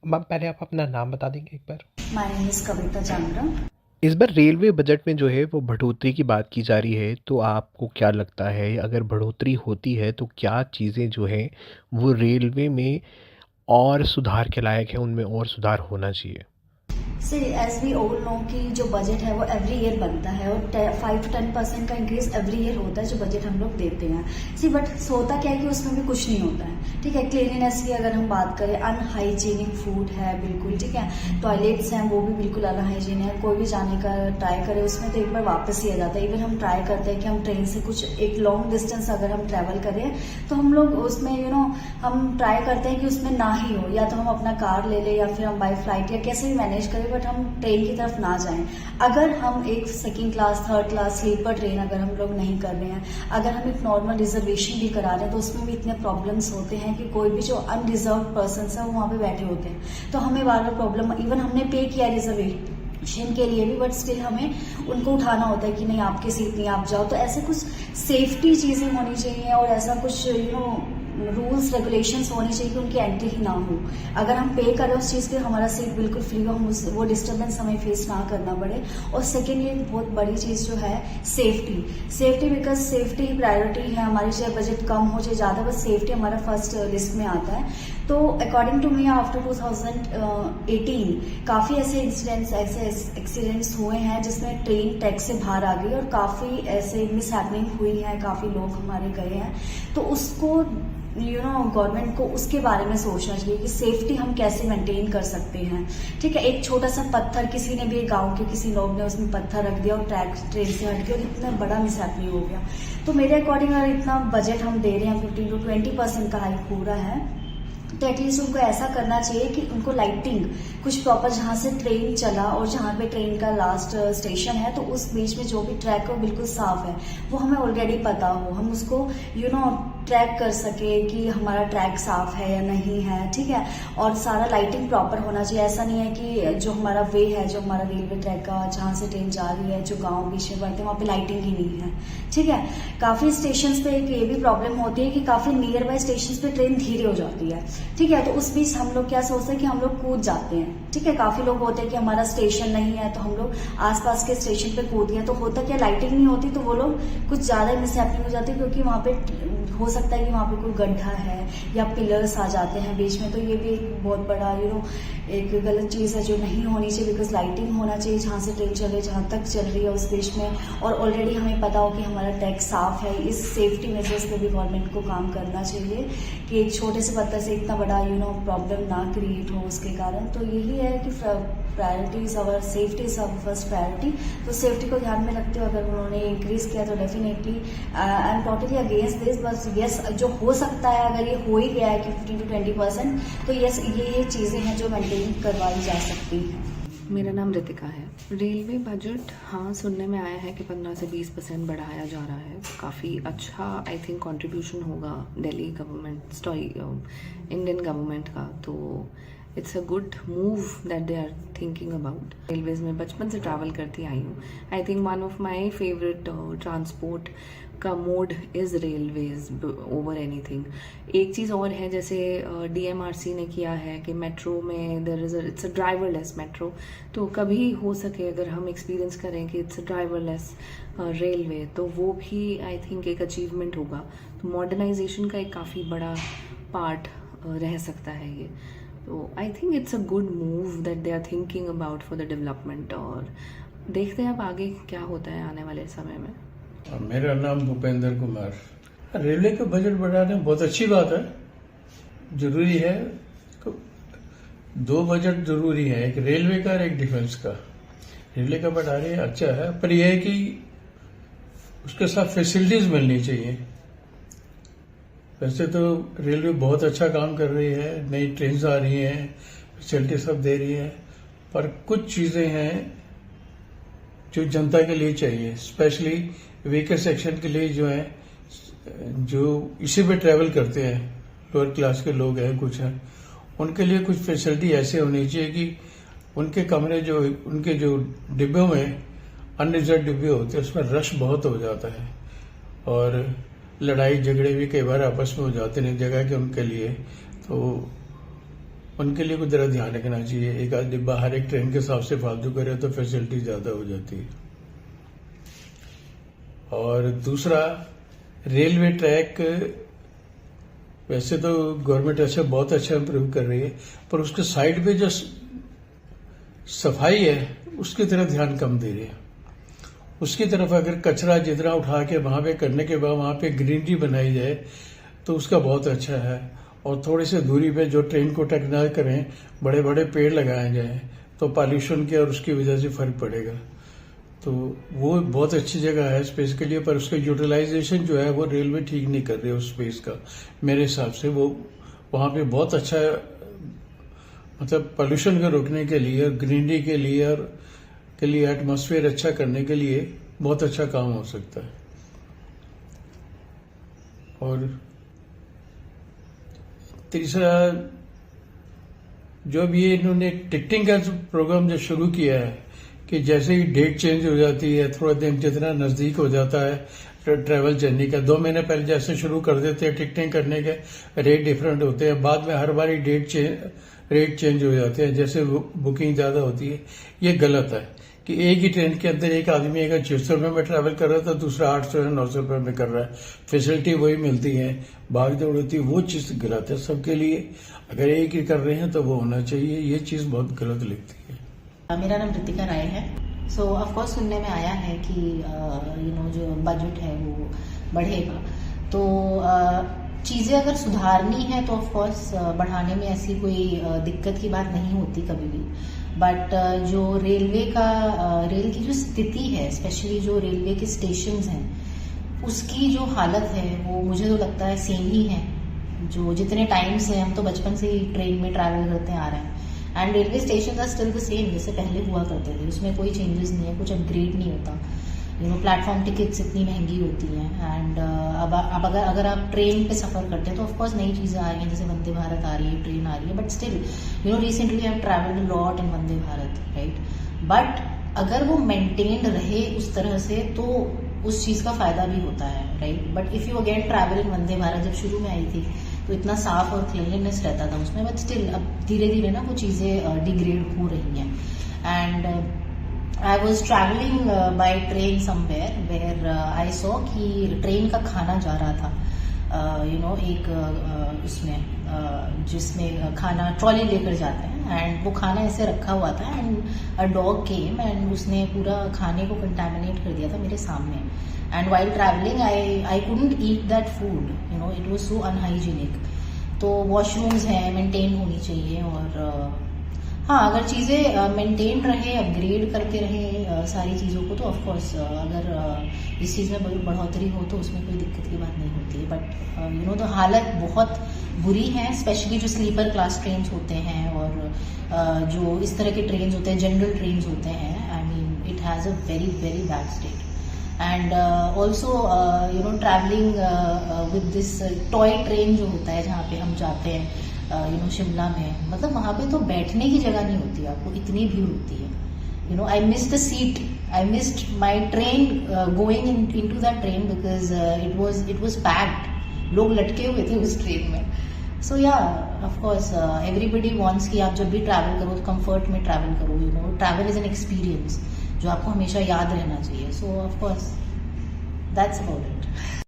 Ma'am पहले आप अपना नाम बता देंगे एक बार? माय नेम इज़ कविता चांद्रा। इस बार रेलवे बजट में जो है वो बढ़ोतरी की बात की जा रही है, तो आपको क्या लगता है अगर बढ़ोतरी होती है तो क्या चीज़ें जो हैं वो रेलवे में और सुधार के लायक है, उनमें और सुधार होना चाहिए? सी एज वी ऑल नो कि जो बजट है वो एवरी ईयर बनता है और 5 to 10% का इंक्रीज एवरी ईयर होता है जो बजट हम लोग देते हैं। सी बट होता क्या है कि उसमें भी कुछ नहीं होता है। ठीक है, क्लीनिनेस की अगर हम बात करें, अनहाइजीनिक फूड है बिल्कुल। ठीक है, टॉयलेट्स हैं वो भी बिल्कुल अनहाइजीन है। कोई भी जाने का ट्राई करे उसमें तो एक बार वापस ही आ जाता है। इवन हम ट्राई करते हैं कि हम ट्रेन से कुछ एक लॉन्ग डिस्टेंस अगर हम ट्रैवल करें तो हम लोग उसमें हम ट्राई करते हैं कि उसमें ना ही हो, या तो हम अपना कार ले लें या फिर हम बाई फ्लाइट या कैसे भी मैनेज करें, बट हम ट्रेन की तरफ ना जाएं। अगर हम एक second class, third class sleeper train अगर हम लोग नहीं कर रहे हैं, अगर हम एक नॉर्मल रिजर्वेशन भी करा रहे हैं, तो उसमें भी इतने प्रॉब्लम्स होते हैं कि कोई भी जो अनरिजर्व पर्सन है वो वहाँ पे बैठे होते हैं, तो हमें बार बार प्रॉब्लम, इवन हमने पे किया रिजर्वेशन के लिए भी, बट स्टिल हमें उनको उठाना होता है कि नहीं आपकी सीट नहीं, आप जाओ। तो ऐसे कुछ सेफ्टी चीज़ें होनी चाहिए और ऐसा कुछ रूल्स रेगुलेशंस होनी चाहिए कि उनकी एंट्री ही ना हो। अगर हम पे करें उस चीज़ के, हमारा सीट बिल्कुल फ्री हो, हम वो डिस्टर्बेंस हमें फेस ना करना पड़े। और सेकेंडली एक बहुत बड़ी चीज़ जो है safety because safety he priority है हमारी, चाहे बजट कम हो चाहे ज़्यादा, बस सेफ्टी हमारा फर्स्ट लिस्ट में आता है। तो अकॉर्डिंग टू मी आफ्टर 2018 काफ़ी ऐसे एक्सीडेंट्स हुए हैं जिसमें ट्रेन ट्रैक से बाहर आ गई और काफ़ी ऐसे मिसहैपनिंग हुई है, काफ़ी लोग हमारे गए हैं। तो उसको गवर्नमेंट को उसके बारे में सोचना चाहिए कि सेफ्टी हम कैसे मेंटेन कर सकते हैं। ठीक है, एक छोटा सा पत्थर, किसी ने भी, गांव के किसी लोग ने उसमें पत्थर रख दिया और ट्रेन से हट गया और इतना बड़ा मिसहैपनिंग हो गया। तो मेरे अकॉर्डिंग अगर इतना बजट हम दे रहे हैं, 15 to 20% का हाइक हो रहा है, तो एटलीस्ट उनको ऐसा करना चाहिए कि उनको लाइटिंग कुछ प्रॉपर, जहाँ से ट्रेन चला और जहाँ पे ट्रेन का लास्ट स्टेशन है, तो उस बीच में जो भी ट्रैक हो बिल्कुल साफ है, वो हमें ऑलरेडी पता हो, हम उसको ट्रैक कर सके कि हमारा ट्रैक साफ है या नहीं है। ठीक है, और सारा लाइटिंग प्रॉपर होना चाहिए। ऐसा नहीं है कि जो हमारा वे है, जो हमारा रेलवे ट्रैक का जहाँ से ट्रेन जा रही है, जो गाँव बीच में पड़ते हैं, वहाँ पे लाइटिंग ही नहीं है। ठीक है, काफ़ी स्टेशन पे एक ये भी प्रॉब्लम होती है कि काफ़ी नियर बाय स्टेशन पे ट्रेन धीरे हो जाती है। ठीक है, तो उस बीच हम लोग क्या सोचते हैं कि हम लोग कूद जाते हैं। ठीक है, काफ़ी लोग होते हैं कि हमारा स्टेशन नहीं है तो हम लोग आसपास के स्टेशन पे कूद गए, तो होता क्या, लाइटिंग नहीं होती तो वो लोग कुछ ज़्यादा मिसहैपनिंग हो जाती है, क्योंकि वहाँ पे हो सकता है कि वहाँ पे कोई गड्ढा है या पिलर्स आ जाते हैं बीच में। तो ये भी एक बहुत बड़ा एक गलत चीज़ है जो नहीं होनी चाहिए, बिकॉज लाइटिंग होना चाहिए जहाँ से ट्रेन चले, जहाँ तक चल रही है उस बीच में, और ऑलरेडी हमें पता हो कि हमारा ट्रैक साफ है। इस सेफ्टी मेजर्स पे भी गवर्नमेंट को काम करना चाहिए कि एक छोटे से पत्थर से इतना बड़ा प्रॉब्लम ना क्रिएट हो उसके कारण। तो यही है कि प्रायोरिटीज और safety is our first priority. तो सेफ्टी को ध्यान में रखते हुए अगर उन्होंने इंक्रीज किया तो definitely I am totally against this. बस यस, जो हो सकता है अगर ये हो ही गया है कि 15 to 20%, तो यस ये चीज़ें हैं जो मेंटेन करवाई जा सकती हैं। मेरा नाम रितिका है। रेलवे बजट, हाँ, सुनने में आया है कि 15 से 20% बढ़ाया जा रहा है। काफ़ी अच्छा आई थिंक कंट्रीब्यूशन होगा Delhi government, sorry Indian government का। तो it's a good move that they are thinking about. Railways में बचपन से ट्रैवल करती आई हूँ। I think one of my favourite transport का mode is railways over anything. एक चीज़ और है, जैसे DMRC ने किया है कि मेट्रो में there is it's a driverless metro. तो कभी हो सके अगर हम एक्सपीरियंस करें कि इट्स अ ड्राइवरलेस रेलवे, तो वो भी आई थिंक एक अचीवमेंट होगा। तो मॉडर्नाइजेशन का एक काफ़ी बड़ा पार्ट रह सकता है ये। तो I think it's a good move that they are thinking about for the development. और देखते हैं अब आगे क्या होता है आने वाले समय में। मेरा नाम भूपेंद्र कुमार। रेलवे का बजट बढ़ाना बहुत अच्छी बात है, जरूरी है। दो बजट जरूरी है, एक रेलवे का और एक डिफेंस का। रेलवे का बढ़ा रहे हैं, अच्छा है, पर यह है कि उसके साथ फैसिलिटीज मिलनी चाहिए। वैसे तो रेलवे बहुत अच्छा काम कर रही है, नई ट्रेन आ रही हैं, फैसिलिटी सब दे रही है, पर कुछ चीजें हैं जो जनता के लिए चाहिए, स्पेशली वीकर सेक्शन के लिए जो है, जो इसी पे ट्रेवल करते हैं, लोअर क्लास के लोग हैं, कुछ हैं, उनके लिए कुछ फैसिलिटी ऐसे होनी चाहिए कि उनके कमरे उनके जो डिब्बों में अनरिजर्व डिब्बे होते हैं उसमें रश बहुत हो जाता है और लड़ाई झगड़े भी कई बार आपस में हो जाते हैं जगह के उनके लिए। तो उनके लिए कुछ जरा ध्यान रखना चाहिए। एक आध डिब्बा हर एक ट्रेन के हिसाब से फालतू करे तो फैसिलिटी ज्यादा हो जाती है। और दूसरा, रेलवे ट्रैक वैसे तो गवर्नमेंट अच्छा बहुत अच्छा इम्प्रूव कर रही है, पर उसके साइड पे जो सफाई है उसकी तरफ ध्यान कम दे रही है। उसकी तरफ अगर कचरा जितना उठा के वहां पे करने के बाद वहां पे ग्रीनरी बनाई जाए तो उसका बहुत अच्छा है। और थोड़ी सी दूरी पे जो ट्रेन को टच ना करें, बड़े बड़े पेड़ लगाए जाएं तो पॉल्यूशन के और उसकी वजह से फर्क पड़ेगा। तो वो बहुत अच्छी जगह है स्पेस के लिए, पर उसका यूटिलाइजेशन जो है वो रेलवे ठीक नहीं कर रही है उस स्पेस का। मेरे हिसाब से वो वहां पे बहुत अच्छा, मतलब पॉल्यूशन को रोकने के लिए, ग्रीनरी के लिए और के लिए एटमॉस्फेयर अच्छा करने के लिए बहुत अच्छा काम हो सकता है। और तीसरा, जो भी इन्होंने टिकटिंग का प्रोग्राम जो शुरू किया है कि जैसे ही डेट चेंज हो जाती है, थोड़ा दिन जितना नजदीक हो जाता है ट्रैवल जर्नी का, 2 महीने पहले जैसे शुरू कर देते हैं टिकटिंग करने के, रेट डिफरेंट होते हैं। बाद में हर बारी रेट चेंज हो जाते हैं जैसे बुकिंग ज्यादा होती है। ये गलत है कि एक ही ट्रेन के अंदर एक आदमी अगर 600 रुपये में ट्रैवल कर रहा है तो दूसरा 800 या 900 रुपये में कर रहा है, फैसिलिटी वही मिलती है, भाग दौड़ होती है, वो चीज गलत है सबके लिए। अगर एक ही कर रहे हैं तो वो होना चाहिए, ये चीज बहुत गलत लगती है। मेरा नाम रितिका राय है। सो ऑफकोर्स सुनने में आया है कि जो बजट है वो बढ़ेगा, तो चीज़ें अगर सुधारनी है तो ऑफकोर्स बढ़ाने में ऐसी कोई दिक्कत की बात नहीं होती कभी भी। बट जो रेल की जो स्थिति है, स्पेशली जो रेलवे के स्टेशंस हैं, उसकी जो हालत है वो मुझे तो लगता है सेम ही है। जो जितने टाइम से, हम तो बचपन से ही ट्रेन में ट्रैवल करते आ रहे हैं, and railway station are still the same जैसे पहले हुआ करते थे। उसमें कोई चेंजेस नहीं है, कुछ अपग्रेड नहीं होता। प्लेटफॉर्म टिकट्स इतनी महंगी होती हैं। एंड अब अगर आप ट्रेन पे सफर करते हैं तो ऑफकोर्स नई चीजें आ रही हैं, जैसे वंदे भारत आ रही है, ट्रेन आ रही है, but still recently I have travelled lot in Vande Bharat, right. But अगर वो मेंटेन्ड रहे उस तरह से तो उस चीज का फायदा भी होता है, right. But if you again travel in Vande Bharat, जब शुरू में आई थी तो इतना साफ और क्लीनलीनेस रहता था उसमें, बट स्टिल अब धीरे धीरे ना वो चीजें डिग्रेड हो रही हैं। And I was traveling by train somewhere where I saw कि ट्रेन का खाना जा रहा था, एक उसमें जिसमें खाना ट्रॉली लेकर जाते हैं, एंड वो खाना ऐसे रखा हुआ था, and a dog came and उसने पूरा खाने को कंटामिनेट कर दिया था मेरे सामने। And while travelling I couldn't eat that food, it was so unhygienic. तो वॉशरूम्स हैं, मेंटेन होनी चाहिए। और हाँ, अगर चीज़ें मेंटेन रहे, अपग्रेड करते रहे सारी चीज़ों को, तो ऑफकोर्स अगर इस चीज़ में बढ़ोतरी हो तो उसमें कोई दिक्कत की बात नहीं होती है। बट तो हालत बहुत बुरी है, स्पेशली जो स्लीपर क्लास ट्रेन होते हैं और जो इस तरह के ट्रेन होते हैं, जनरल ट्रेन होते हैं। I mean it has a very very bad state. And also travelling with this toy train जो होता है, जहाँ पे हम जाते हैं शिमला में, मतलब वहां पे तो बैठने की जगह नहीं होती, आपको इतनी भीड़ होती है। I missed the seat, I missed my train going into that train because it was packed. लोग लटके हुए थे उस ट्रेन में। सो या ऑफकोर्स एवरीबडी वांट्स कि आप जब भी ट्रैवल करो तो कंफर्ट में ट्रैवल करो। ट्रैवल इज एन एक्सपीरियंस जो आपको हमेशा याद रहना चाहिए। So of course that's about it.